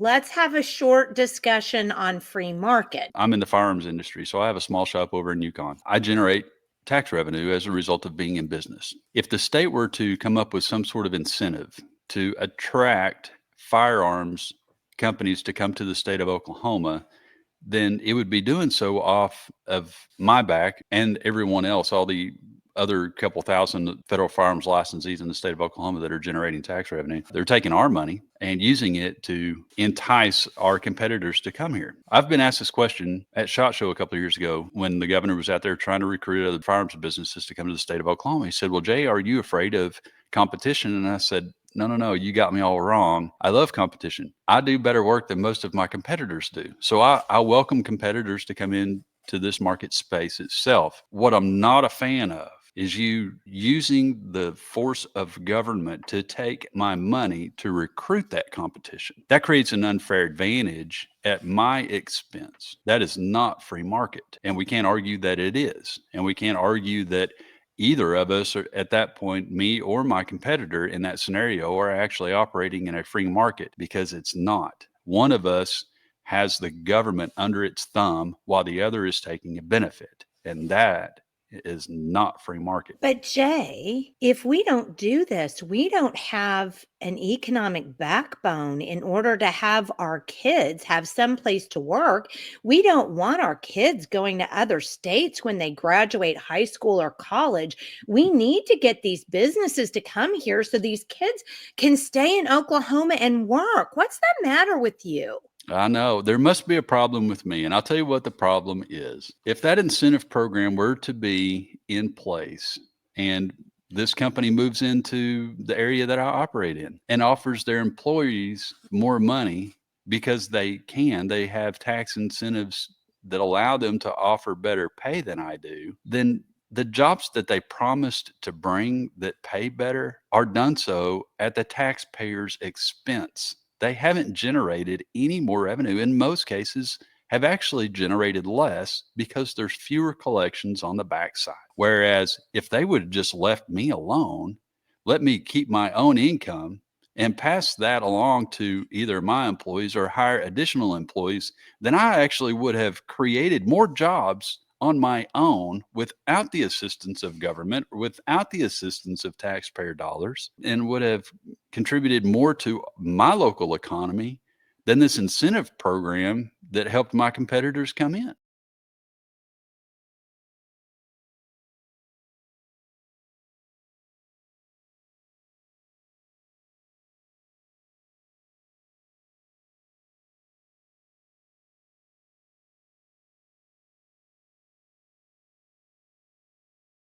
Let's have a short discussion on free market. I'm in the firearms industry, so I have a small shop over in Yukon. I generate tax revenue as a result of being in business. If the state were to come up with some sort of incentive to attract firearms companies to come to the state of Oklahoma, then it would be doing so off of my back and everyone else, all the other couple thousand federal firearms licensees in the state of Oklahoma that are generating tax revenue. They're taking our money and using it to entice our competitors to come here. I've been asked this question at SHOT Show a couple of years ago when the governor was out there trying to recruit other firearms businesses to come to the state of Oklahoma. He said, "Well, Jay, are you afraid of competition?" And I said, no, you got me all wrong. I love competition. I do better work than most of my competitors do. So I welcome competitors to come in to this market space itself. What I'm not a fan of is you using the force of government to take my money to recruit that competition. That creates an unfair advantage at my expense. That is not free market. And we can't argue that it is. And we can't argue that either of us are at that point, me or my competitor in that scenario, are actually operating in a free market, because it's not. One of us has the government under its thumb while the other is taking a benefit. And that is not free market. But Jay, if we don't do this, we don't have an economic backbone in order to have our kids have some place to work. We don't want our kids going to other states when they graduate high school or college. We need to get these businesses to come here so these kids can stay in Oklahoma and work. What's the matter with you? I know there must be a problem with me. And I'll tell you what the problem is. If that incentive program were to be in place and this company moves into the area that I operate in and offers their employees more money because they have tax incentives that allow them to offer better pay than I do, then the jobs that they promised to bring that pay better are done so at the taxpayer's expense. They haven't generated any more revenue. In most cases, have actually generated less because there's fewer collections on the backside. Whereas if they would have just left me alone, let me keep my own income and pass that along to either my employees or hire additional employees, then I actually would have created more jobs on my own without the assistance of government, without the assistance of taxpayer dollars, and would have contributed more to my local economy than this incentive program that helped my competitors come in.